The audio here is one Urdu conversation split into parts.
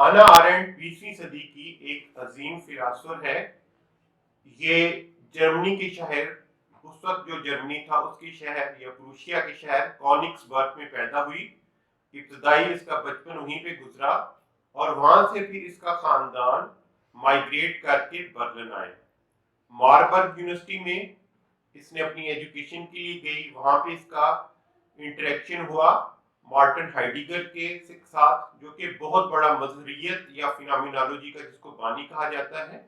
ہانا آرنڈ 20ویں صدی کی ایک عظیم فلاسفر ہے. یہ جرمنی کے شہر، اس وقت جو جرمنی تھا اس کے شہر یا پروشیا کے شہر کونکس برگ میں پیدا ہوئی. ابتدائی اس کا بچپن وہیں پہ گزرا اور وہاں سے پھر اس کا خاندان مائگریٹ کر کے برلن آئے. ماربرگ یونیورسٹی میں اس نے اپنی ایجوکیشن کے لیے گئی. وہاں پہ اس کا انٹریکشن ہوا مارٹن ہائیڈگر کے ساتھ، جو کہ بہت بڑا مظہریت یا فینامینالوجی کا جس کو بانی کہا جاتا ہے.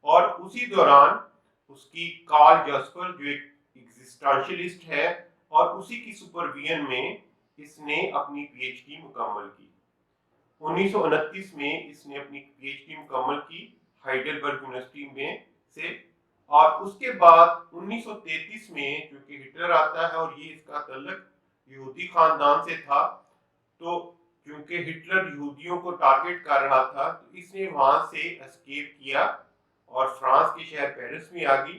اور اسی دوران اس کی کارل جاسپر جو ایک ایگزسٹانشلسٹ ہے، اور اسی کی سپرویژن میں اس نے اپنی پی ایچ ڈی مکمل کی. 1929 میں اس نے اپنی پی ایچ ڈی مکمل کی ہائیڈلبرگ یونیورسٹی میں سے. اور اس کے بعد 1933 میں چونکہ ہٹلر آتا ہے اور یہ اس کا تعلق یہودی خاندان سے تھا، تو چونکہ ہٹلر یہودیوں کو ٹارگٹ کر رہا تھا تو اس نے وہاں سے اسکیپ کیا اور فرانس کے شہر پیرس میں آ گئی.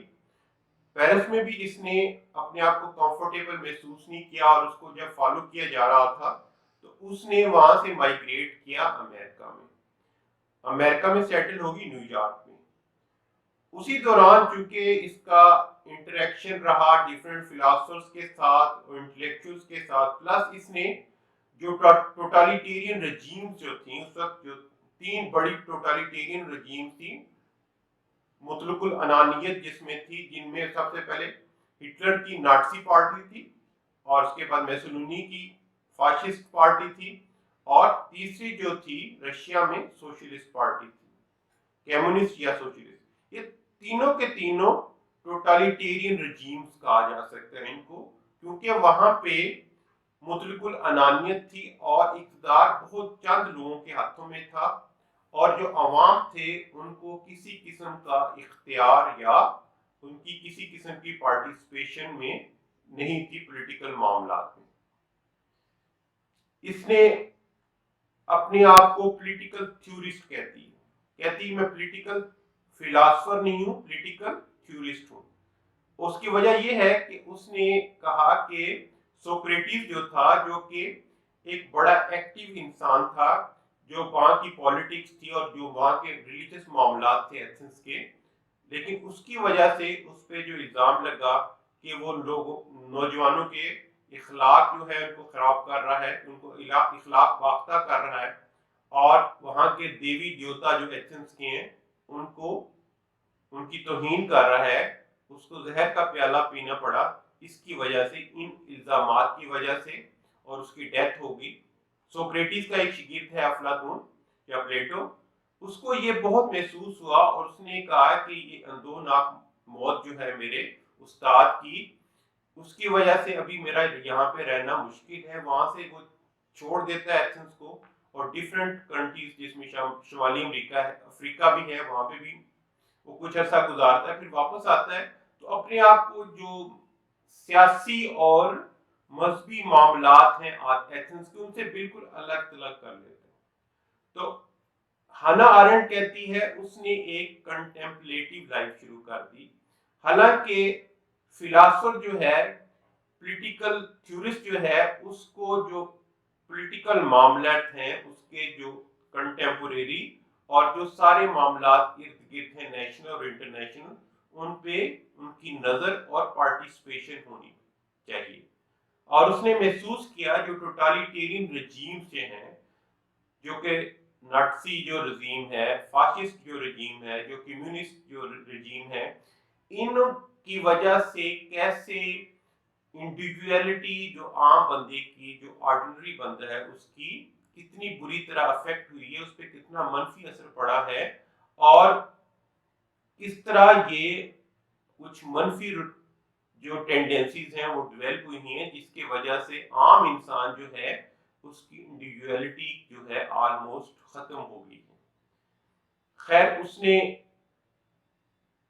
پیرس میں بھی اس نے اپنے آپ کو کمفرٹیبل محسوس نہیں کیا، اور اس کو جب فالو کیا جا رہا تھا تو اس نے وہاں سے مائگریٹ کیا امریکہ میں سیٹل ہوگی نیو یارک میں. اسی دوران چونکہ اس کا انٹریکشن رہا ڈیفرنٹ فلاسفرز کے ساتھ اور انٹلیکچوئلز کے ساتھ، پلس اس نے جو ٹوٹالیٹیرین رجیمز جو تھیں اس وقت، جو 3 بڑی ٹوٹالیٹیرین رجیمز تھیں، مطلق العنانیت جس میں تھی، جن میں سب سے پہلے ہٹلر کی نازی پارٹی تھی، اور اس کے بعد میسولینی کی فاشسٹ پارٹی تھی، اور تیسری جو تھی رشیا میں سوشلسٹ پارٹی تھی، کمیونسٹ یا سوشلسٹ. یہ تینوں کے تینوں ٹوٹالیٹیرین رجیمز کہا جا سکتا ہے ان کو، کیونکہ وہاں پہ مطلق العنانیت تھی اور اقتدار بہت چند لوگوں کے ہاتھوں میں تھا، اور جو عوام تھے ان کو کسی قسم کا اختیار یا ان کی کسی قسم کی پارٹیسپیشن میں نہیں تھی پولیٹیکل معاملات میں. اس نے اپنے آپ کو پولیٹیکل تھیورسٹ کہتی میں پولیٹیکل فلاسفر نہیں ہوں، پولیٹیکل تھیورسٹ ہوں. اس کی وجہ یہ ہے کہ اس نے کہا کہ سوکریٹس جو تھا، جو کہ ایک بڑا ایکٹیو انسان تھا، جو وہاں کی پالیٹکس تھی اور جو وہاں کے ریلیجس معاملات تھے ایتھنس کے، لیکن اس کی وجہ سے اس پہ جو الزام لگا کہ وہ نوجوانوں کے اخلاق جو ہے ان کو خراب کر رہا ہے، ان کو اخلاق باختہ کر رہا ہے، اور وہاں کے دیوی دیوتا جو ایتھنس کے ہیں ان کی توہین کر رہا ہے، اس کو زہر کا پیالہ پینا پڑا. اس کی وجہ سے، ان الزامات کی وجہ سے، اور اس کی ڈیتھ ہو گئی. سوکریٹس کا ایک شاگرد ہے افلاطون یا پلیٹو، اس کو یہ بہت محسوس ہوا اور اس نے کہا کہ یہ اندوہناک موت جو ہے میرے استاد کی، اس کی وجہ سے ابھی میرا یہاں پہ رہنا مشکل ہے. وہاں سے وہ چھوڑ دیتا ہے ایتھنس کو اور ڈیفرنٹ کنٹریز جس میں شمالی امریکہ ہے، افریقہ بھی ہے، وہاں پہ بھی وہ کچھ عرصہ گزارتا ہے، پھر واپس آتا ہے. تو اپنے آپ کو جو سیاسی اور مذہبی معاملات ہیں ایتھنس کے، ان سے بالکل الگ تلگ کر لیتے ہیں. تو ہانا آرنڈ کہتی ہے اس نے ایک کنٹمپلیٹو لائف شروع کر دی. حالانکہ فلاسفر جو ہے، پولیٹیکل تھیورسٹ جو ہے، اس کو جو پولیٹیکل معاملات ہیں اس کے جو کنٹمپوریری اور جو سارے معاملات ارد گرد ہیں نیشنل اور انٹرنیشنل، ان پہ ان کی نظر اور پارٹیسپیشن ہونی چاہیے. اور اس نے محسوس کیا جو ٹوٹالیٹیرین رجیمز جو ہیں، جو کہ نازی جو رجیم ہے، فاشسٹ جو رجیم ہے، جو کمیونسٹ جو رجیم ہے، ان کی وجہ سے کیسے انڈیویجویلٹی جو عام بندے کی، جو آرڈنری بندہ ہے، اس کی کتنی بری طرح افیکٹ ہوئی ہے، اس پہ کتنا منفی اثر پڑا ہے، اور کس طرح یہ کچھ منفی جو ٹینڈنسیز ہیں وہ ڈیولپ ہوئی ہیں، جس کی وجہ سے عام انسان جو ہے اس کی انڈیویجویلٹی جو ہے آلموسٹ ختم ہو گئی ہے. خیر، اس نے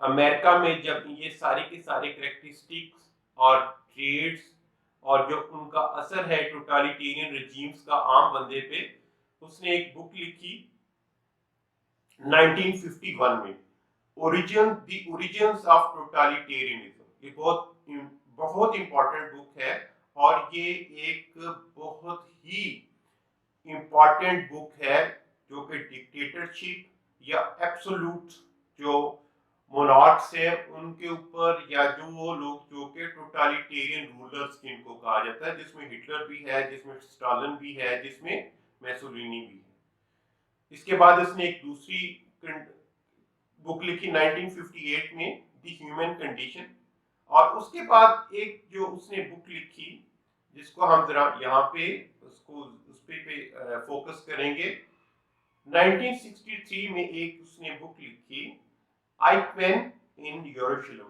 امریکہ میں جب یہ سارے کے سارے کریکٹرسٹکس اور ٹریٹس اور جو ان کا اثر ہے ٹوٹالیٹیرین رجیمز کا عام بندے پہ، اس نے ایک بک لکھی 1951 میں، دی اوریجنز آف ٹوٹالیٹیرینزم. یہ بہت امپورٹنٹ بک ہے، اور یہ ایک بہت ہی امپورٹنٹ بک ہے جو کہ ڈکٹیٹرشپ یا ایبسولوٹ جو مونارکس ہیں ان کے اوپر، یا جو وہ لوگ جو کہ ٹوٹالیٹیرین رولرز جن کو کہا جاتا ہے، جس میں ہٹلر بھی ہے، جس میں اسٹالن بھی ہے، جس میں میسولینی بھی ہے۔ اس کے بعد اس نے ایک دوسری بک لکھی 1958 میں، دی ہیومن کنڈیشن، اور اس کے بعد ایک جو اس نے بک لکھی جس کو ہم ذرا یہاں پہ اس پہ فوکس کریں گے، 1963 میں ایک اس نے بک لکھی، Eichmann in Jerusalem,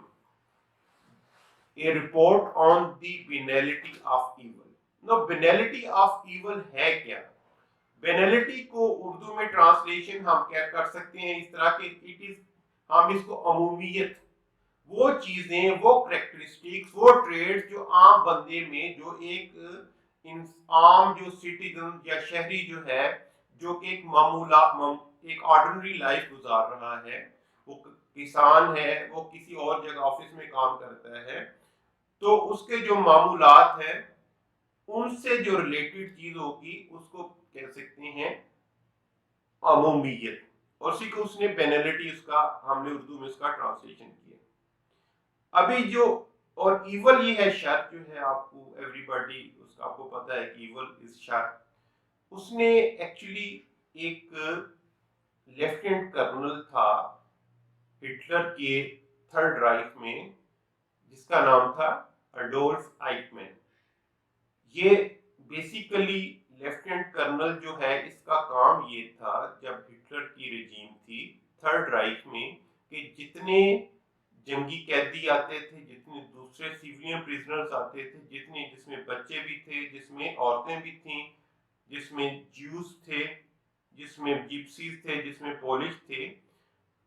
a report on the banality of evil. نو بینالٹی آف ایول ہے کیا؟ بینالٹی کو اردو میں ٹرانسلیشن ہم کیا کر سکتے ہیں اس طرح کہ اٹ از، ہم اس کو عمومیت، وہ چیزیں، وہ کریکٹرسٹکس، وہ ٹریڈ جو عام بندے میں، جو ایک عام جو سٹیزن یا شہری جو ہے، جو کہ ایک ایک آرڈنری لائف گزار رہا ہے، وہ کسان ہے، وہ کسی اور جگہ آفس میں کام کرتا ہے، تو اس کے جو معمولات ہیں ان سے جو ریلیٹڈ چیز ہوگی اس کو کہہ سکتے ہیں عمومیت، اور اسی کو اس نے بینالٹی، اس کا ہم نے اردو میں اس کا ٹرانسلیشن کیا۔ ابھی جو اور ایول یہ ہے، شر جو ہے، آپ کو ایوری باڈی اس کا آپ کو پتا ہے کہ ایول از شر۔ اس نے ایکچولی ایک لیفٹیننٹ کرنل تھا ہٹلر کے تھرڈ رائخ میں، جس کا نام تھا اڈولف آئکمین۔ یہ بیسیکلی لیفٹیننٹ کرنل جو ہے، اس کا کام یہ تھا جب ہٹلر کی رجیم تھی تھرڈ رائخ میں، کہ جتنے جنگی قیدی آتے تھے، جتنے دوسرے سیویلین پریزنرز آتے تھے، جس میں بچے بھی تھے، جس میں عورتیں بھی تھیں، جس میں جیوز تھے، جس میں جپسیز تھے، جس میں پولش تھے،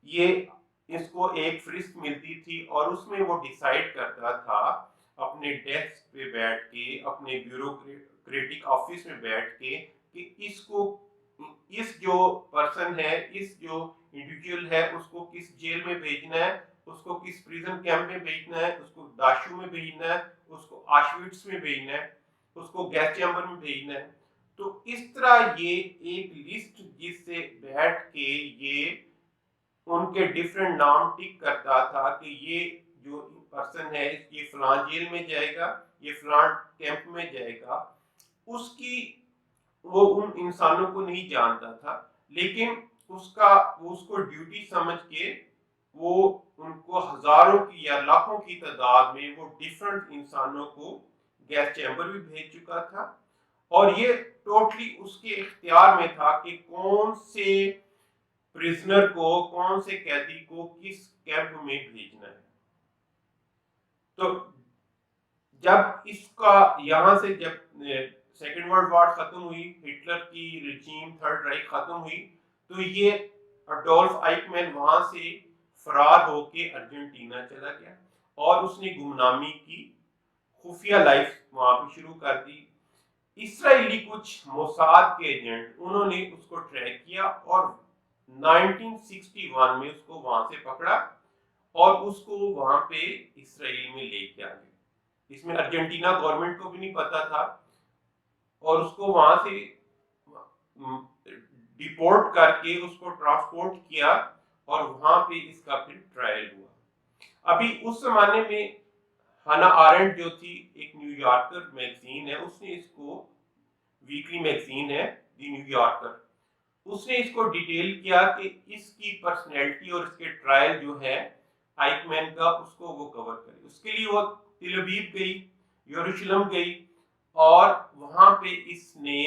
یہ اس کو ایک فہرست ملتی تھی، اور اس میں وہ ڈیسائیڈ کرتا تھا اپنے ڈیسک پہ بیٹھ کے، اپنے بیوروکریٹک آفس میں بیٹھ کے، کہ اس جو پرسن ہے، اس جو انڈیویجول ہے، اس کو کس جیل میں بھیجنا ہے، اس کو کس پریزن کیمپ میں بھیجنا ہے، اس کو داشو میں بھیجنا ہے، اس کو آشویٹس میں بھیجنا ہے، اس کو گیس چیمبر میں بھیجنا ہے۔ تو اس طرح یہ ایک لسٹ جس سے بیٹھ کے یہ ان کے ڈیفرنٹ نام ٹک کرتا تھا کہ یہ جو پرسن ہے یہ فلاں جیل میں جائے گا، یہ فلاں کیمپ میں جائے گا، اس کی وہ ان انسانوں کو نہیں جانتا تھا، لیکن اس کو ڈیوٹی سمجھ کے وہ ان کو ہزاروں کی یا لاکھوں کی تعداد میں وہ ڈیفرنٹ انسانوں کو گیس چیمبر بھی بھیج چکا تھا، اور یہ ٹوٹلی اس کے اختیار میں تھا کہ کون سے پریزنر کو، کون سے قیدی کو کس کیمپ میں بھیجنا ہے۔ تو جب اس کا یہاں سے جب سیکنڈ ورلڈ وار ختم ہوئی، ہٹلر کی رجیم تھرڈ رائخ ختم ہوئی، تو یہ اڈولف آئکمین وہاں سے فرار ہو کے ارجنٹینا چلا گیا، اور اس نے گمنامی کی، خفیہ لائف وہاں پہ شروع کر دی۔ اسرائیلی کچھ موساد کے ایجنٹ انہوں نے اس کو ٹریک کیا، اور 1961 میں اس کو وہاں سے پکڑا، اور اس کو وہاں پہ اسرائیل میں لے کے آ گئے۔ اس میں ارجنٹینا گورنمنٹ کو بھی نہیں پتا تھا، اور اس کو وہاں سے ڈیپورٹ کر کے اس کو ٹرانسپورٹ کیا، اور وہاں پہ اس کا پھر ٹرائل ہوا۔ ابھی اس زمانے میں ہانا آرنڈ جو تھی، ایک نیو یارکر میگزین ہے، اس نے اس کو، ویکلی میگزین ہے دی نیو یارکر، اس نے اس کو ڈیٹیل کیا کہ اس کی پرسنالٹی اور اس کے ٹرائل جو ہے آئکمین کا، اس کو وہ کور کرے۔ اس کے لیے وہ تل ابیب گئی، یروشلم گئی، اور وہاں پہ اس نے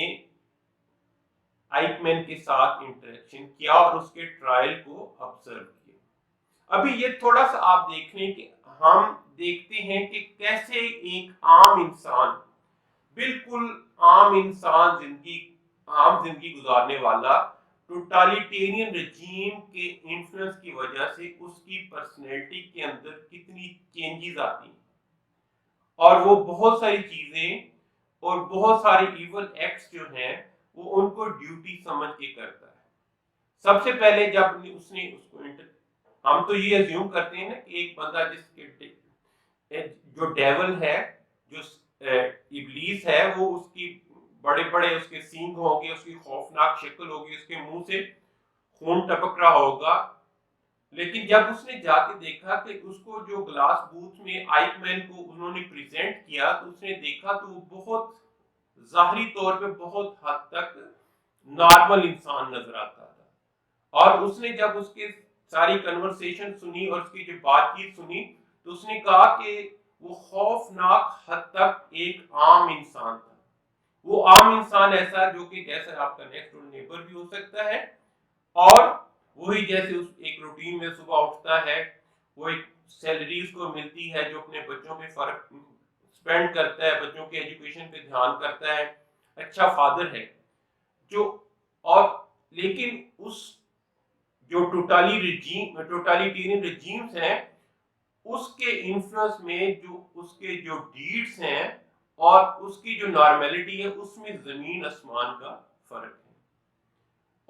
آئکمین کے ساتھ انٹریکشن کیا اور اس کے ٹرائل کو آبزرو کیا۔ ابھی یہ تھوڑا سا آپ دیکھ لیں کہ ہم دیکھتے ہیں کہ کیسے ایک عام انسان، بالکل عام انسان، عام زندگی گزارنے والا، ٹوٹالیٹیرین رجیم کے انفلوئنس کی وجہ سے اس کی پرسنالٹی کے اندر کتنی چینجز آتی ہیں، اور وہ بہت ساری چیزیں اور بہت سارے ایول ایکٹس جو ہیں وہ ان کو ڈیوٹی سمجھ کے کرتا ہے۔ سب سے پہلے جب اس نے اس کو ہم تو یہ ایزیوم کرتے ہیں نا کہ ایک بندہ جس کے جو ڈیول ہے، جو ابلیس ہے، وہ اس کی بڑے بڑے اس کے سینگ ہوں گے، اس کی خوفناک شکل ہوگی، اس کے منہ سے خون ٹپک رہا ہوگا. لیکن جب اس نے جا کے دیکھا کہ اس کو جو گلاس بوتھ میں آئک مین کو انہوں نے پریزنٹ کیا تو اس نے دیکھا تو وہ بہت ظاہری طور پہ بہت حد تک نارمل انسان نظر آتا تھا. اور اس نے جب اس کے ساری کنورسیشن سنی اور اس کی جو بات چیت سنی تو اس نے کہا کہ وہ خوفناک حد تک ایک عام انسان تھا. وہ عام انسان ایسا جو کہ جیسا آپ کا نیکسٹ ڈور نیبر بھی ہو سکتا ہے، اور وہی جیسے اس ایک روٹین میں صبح اٹھتا ہے، وہ ایک سیلری اس کو ملتی ہے جو اپنے بچوں پہ فرق سپینڈ کرتا ہے، بچوں کے ایجوکیشن پہ دھیان کرتا ہے، اچھا فادر ہے جو. اور لیکن اس جو ٹوٹالیٹیرین رجیمز ہیں اس کے انفلوئنس میں جو اس کے جو ڈیڈز ہیں اور اس کی جو نارملٹی ہے اس میں زمین آسمان کا فرق ہے.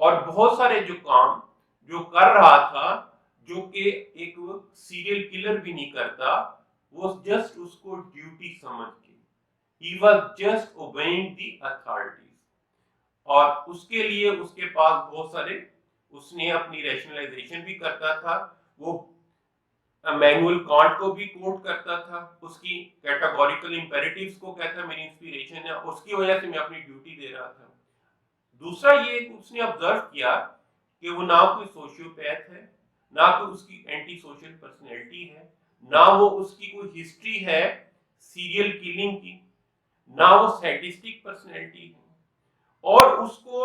اور بہت سارے جو کام جو کر رہا تھا جو کہ ایک سیریل کلر بھی نہیں کرتا، وہ جسٹ اس کو ڈیوٹی سمجھ کے he was just obeying the authorities. اور اس کے لیے اس کے پاس بہت سارے اس نے اپنی ریشنلائزیشن بھی کرتا تھا. وہ مینوئل کانٹ کو بھی کوٹ کرتا تھا، اس کی کیٹاگوریکل امپیریٹیوز کو کہتا ہے میری انسپیریشن ہے، اس کی وجہ سے میں اپنی ڈیوٹی دے رہا تھا. دوسرا یہ کہ اس نے آبزرو کیا کہ وہ نہ کوئی سوشیوپیتھ ہے، نہ کوئی اس کی اینٹی سوشل پرسنالٹی ہے، نہ وہ اس کی کوئی ہسٹری ہے سیریل کلنگ کی، نہ وہ سیڈسٹک پرسنالٹی ہے. اور اس کو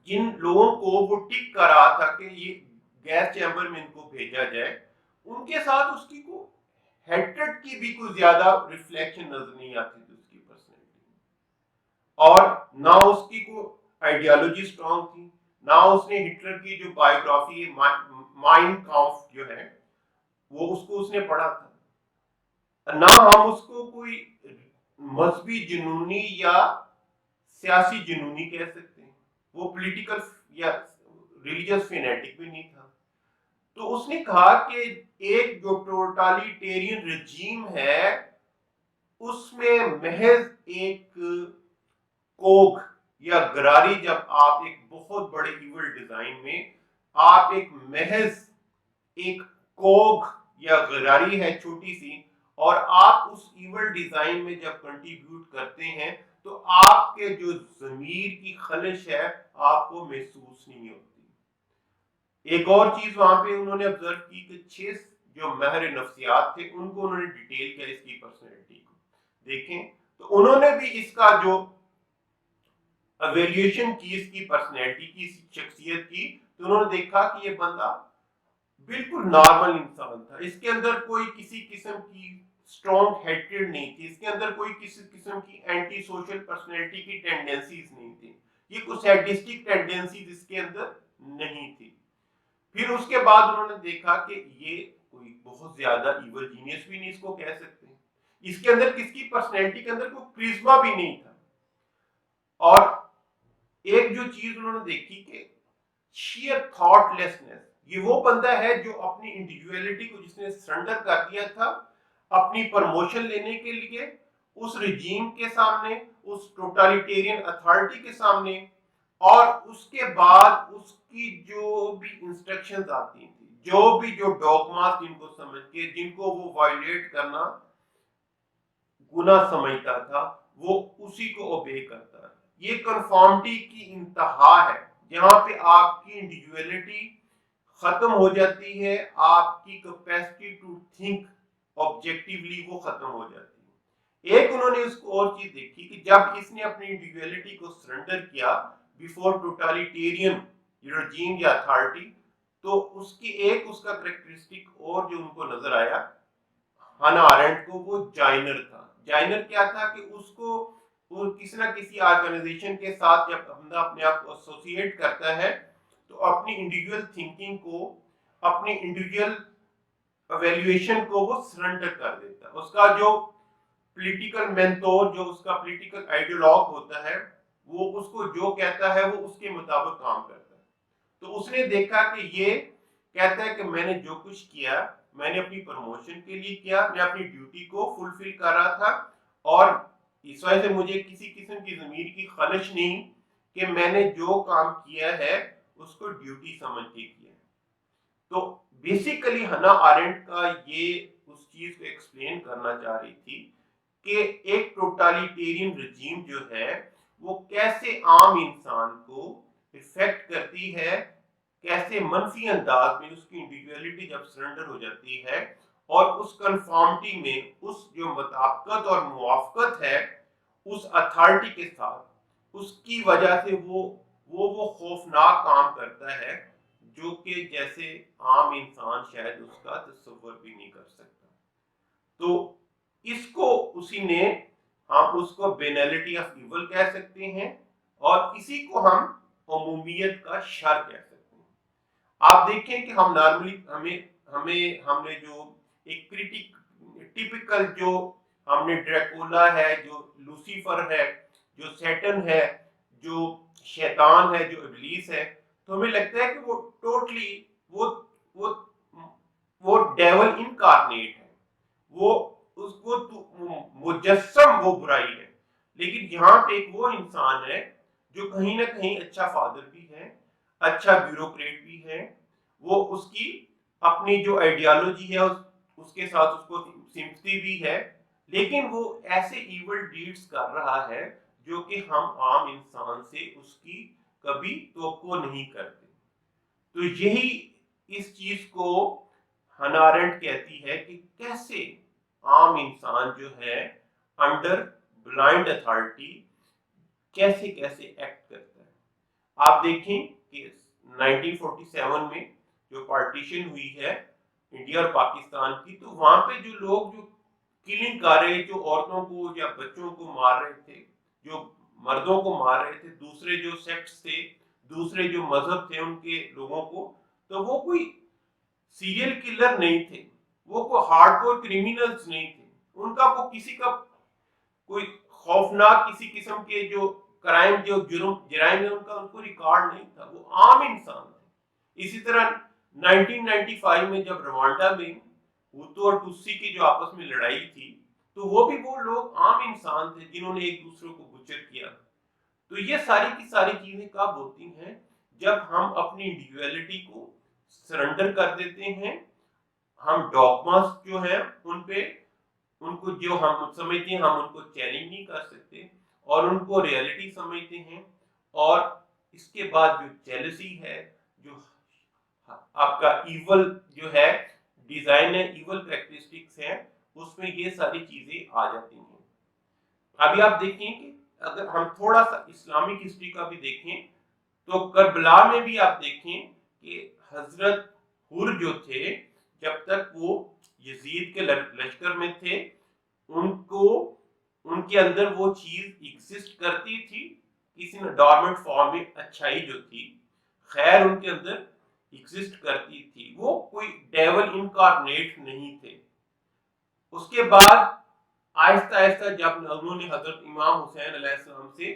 جن لوگوں کو وہ ٹک کر رہا تھا کہ یہ گیس چیمبر میں ان کو بھیجا جائے، ان کے ساتھ اس کی کو ہیٹرڈ کی بھی کوئی زیادہ ریفلیکشن نظر نہیں آتی تھی اس کی پرسنالٹی میں. اور نہ اس کی کوئی آئیڈیالوجی اسٹرانگ تھی، نہ اس نے ہٹلر کی جو بایوگرافی مائن کامف جو ہے وہ اس نے پڑھا تھا، نہ ہم اس کو کوئی مذہبی جنونی یا سیاسی جنونی کہہ سکتے ہیں، وہ پولیٹیکل یا ریلیجس فینیٹک بھی نہیں تھا. تو اس نے کہا کہ ایک جو ٹوٹالیٹیرین رجیم ہے اس میں محض ایک کوگ یا گراری، جب آپ ایک بہت بڑے ایول ڈیزائن میں آپ ایک محض ایک کوگ یا گراری ہے چھوٹی سی، اور آپ اس ایول ڈیزائن میں جب کنٹریبیوٹ کرتے ہیں تو آپ کے جو ضمیر کی خلش ہے آپ کو محسوس نہیں ہوتی. ایک اور چیز وہاں پہ انہوں نے آبزرو کی کہ 6 جو ماہر نفسیات تھے ان کو انہوں نے ڈیٹیل کیا اس کی پرسنالٹی کو دیکھیں، تو انہوں نے بھی اس کا جو ایویلیویشن کی اس کی پرسنالٹی کی، اس شخصیت کی، تو انہوں نے دیکھا کہ یہ بندہ بالکل نارمل انسان تھا. اس کے اندر کوئی کسی قسم کی اسٹرانگ ہیٹریڈ نہیں تھی، اس کے اندر کوئی کسی قسم کی اینٹی سوشل پرسنالٹی کی ٹینڈنسیز نہیں تھی، یہ کوئی سیڈسٹک ٹینڈنسیز اس کے اندر نہیں تھی. پھر اس کے بعد انہوں نے دیکھا کہ یہ کوئی بہت زیادہ ایول جینیس بھی نہیں اس کو کہہ سکتے، اس کے اندر کس کی پرسنالٹی کے اندر کوئی کرزما بھی نہیں تھا. اور ایک جو چیز انہوں نے دیکھی کہ شیئر تھاٹ لیسنس، یہ وہ بندہ ہے جو اپنی انڈیویجویلٹی کو جس نے سرنڈر کر دیا تھا اپنی پروموشن لینے کے لیے اس رجیم کے سامنے، اس ٹوٹالیٹیرین اتھارٹی کے سامنے، اور اس کے بعد اس کی جو بھی انسٹرکشنز آتی تھی، جو ڈوگماز جن کو سمجھ کے جن کو وہ وائلیٹ کرنا گناہ سمجھتا تھا وہ اسی کو اوبے کرتا ہے. یہ کنفارمٹی کی انتہا ہے جہاں پہ آپ کی انڈیویجویلٹی ختم ہو جاتی ہے، آپ کی کیپیسٹی ٹو تھنک آبجیکٹیولی وہ ختم ہو جاتی ہے. ایک انہوں نے اس کو اور چیز دیکھی کہ جب اس نے اپنی انڈیویجویلٹی کو سرنڈر کیا بیفور ٹوٹالیٹیرین رجیم یا اتھارٹی، تو اس کی ایک اس کا کریکٹرسٹک اور جو ان کو نظر آیا ہانا آرنڈ کو، وہ جائنر تھا. جائنر کیا تھا کہ اس کو کسی نہ کسی آرگنائزیشن کے ساتھ جب بندہ اپنے آپ کو ایسوسیٹ کرتا ہے تو اپنی انڈیویجول تھنکنگ کو، اپنی انڈیویجول ایویلیویشن کو وہ سرنڈر کر دیتا ہے. اس کا جو پولیٹیکل مینتور، جو اس کا پولیٹیکل آئیڈیولوگ ہوتا ہے، وہ اس کو جو کہتا ہے وہ اس کے مطابق کام کرتا ہے. تو اس نے دیکھا کہ یہ کہتا ہے کہ میں نے جو کچھ کیا میں نے اپنی پروموشن کے لیے کیا، میں اپنی ڈیوٹی کو فلفل کر رہا تھا، اور اس وجہ سے مجھے کسی قسم کی ضمیر کی خلش نہیں کہ میں نے جو کام کیا ہے اس کو ڈیوٹی سمجھ کے کیا ہے. تو بیسیکلی ہنا آرنٹ کا یہ اس چیز کو ایکسپلین کرنا چاہ رہی تھی کہ ایک ٹوٹالیٹیرین رجیم جو ہے وہ کیسے عام انسان کو افیکٹ کرتی ہے، کیسے منفی انداز میں اس کی انڈیویڈویلٹی جب سرنڈر ہو جاتی ہے اور اس کنفارمٹی میں اس جو مطابقت اور موافقت ہے اس اتھارٹی کے ساتھ، اس کی وجہ سے وہ خوفناک کام کرتا ہے جو کہ جیسے عام انسان شاید اس کا تصور بھی نہیں کر سکتا. تو اس کو اسی نے ہم اس کو بینالٹی آف ایول کہہ سکتے ہیں اور اسی کو ہم عمومیت کا شر کہہ سکتے ہیں. آپ دیکھیں کہ ہم نارملی ہم نے جو ایک ٹیپیکل جو ہم نے ڈریکولا ہے، جو لوسیفر ہے، جو سیٹن ہے، جو شیطان ہے، جو ابلیس ہے، تو ہمیں لگتا ہے کہ وہ ٹوٹلی وہ ڈیول انکارنیٹ ہے، وہ اس کو مجسم وہ برائی ہے. لیکن یہاں پہ ایک وہ انسان ہے جو کہیں نہ کہیں اچھا فادر بھی ہے، اچھا بیوروکریٹ بھی ہے، وہ اس کی اپنی جو آئیڈیالوجی ہے اس کے ساتھ اس کو سمپتی بھی ہے، لیکن وہ ایسے ایول ڈیڈز کر رہا ہے جو کہ ہم عام انسان سے اس کی کبھی توقع نہیں کرتے. تو یہی اس چیز کو ہنا آرنٹ کہتی ہے کہ کیسے عام انسان جو ہے انڈر بلائنڈ اتھارٹی کیسے ایکٹ کرتا ہے. آپ دیکھیں کہ 1947 میں جو پارٹیشن ہوئی ہے انڈیا اور پاکستان کی، تو وہاں پہ جو لوگ جو کلنگ کر رہے، جو عورتوں کو یا بچوں کو مار رہے تھے، جو مردوں کو مار رہے تھے، دوسرے جو سیکٹس تھے، دوسرے جو مذہب تھے ان کے لوگوں کو، تو وہ کوئی سیریل کلر نہیں تھے، وہ کوئی ہارڈ کور کریمنلز نہیں تھے، ان کا کسی کا کوئی خوفناک کسی قسم کے جو کرائم جو جرائم ان کا ان کو ریکارڈ نہیں تھا، وہ عام انسان تھے. اسی طرح 1995 میں جب روانڈا میں ہوتو اور ٹوسی کی جو آپس میں لڑائی تھی، تو وہ بھی وہ لوگ عام انسان تھے جنہوں نے ایک دوسرے کو بچر کیا. تو یہ ساری کی ساری چیزیں کب ہوتی ہیں؟ جب ہم اپنی انڈیویڈویلٹی کو سرنڈر کر دیتے ہیں، ہم ڈاگماز جو ہیں ان کو جو ہم سمجھتے ہیں ہم ان کو چیلنج نہیں کر سکتے اور ان کو ریئلٹی سمجھتے ہیں، اور اس کے بعد جو جیلسی ہے، جو آپ کا ایول جو ہے ڈیزائن ہے، ایول کریکٹرسٹکس ہیں، اس میں یہ ساری چیزیں آ جاتی ہیں. ابھی آپ دیکھیں کہ اگر ہم تھوڑا سا اسلامک ہسٹری کا بھی دیکھیں تو کربلا میں بھی آپ دیکھیں کہ حضرت حر جو تھے، جب تک وہ یزید کے لشکر میں تھے، ان کے اندر وہ چیز ایگزسٹ کرتی تھی کسی نے ڈارمنٹ فارم میں، اچھائی جو تھی، خیر ان کے اندر ایگزسٹ کرتی تھی، وہ کوئی ڈیول انکارنیٹ نہیں تھے. اس کے بعد آہستہ آہستہ جب انہوں نے حضرت امام حسین علیہ السلام سے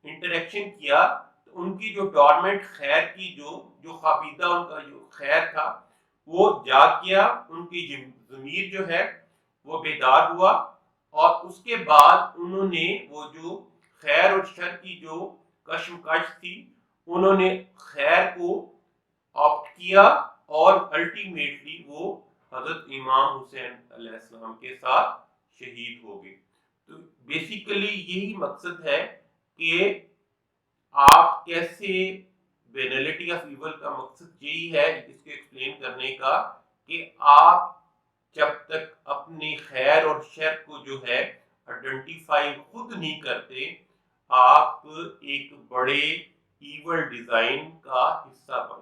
انٹریکشن کیا تو ان کی جو ڈارمنٹ خیر کی جو خابیدہ ان کا جو خیر تھا وہ جاگ گیا، ان کی ضمیر جو ہے وہ بیدار ہوا، اور اس کے بعد انہوں نے وہ جو خیر اور شر کی جو کشمکش تھی، انہوں نے خیر کو آپٹ کیا اور الٹیمیٹلی وہ حضرت امام حسین علیہ السلام کے ساتھ شہید ہو گئے. تو بیسیکلی یہی مقصد ہے کہ آپ کیسے بینالٹی آف ایول کا مقصد یہی ہے اس کو ایکسپلین کرنے کا کہ آپ جب تک اپنی خیر اور شر کو جو ہے آئیڈینٹیفائی خود نہیں کرتے، آپ ایک بڑے ایول ڈیزائن کا حصہ بن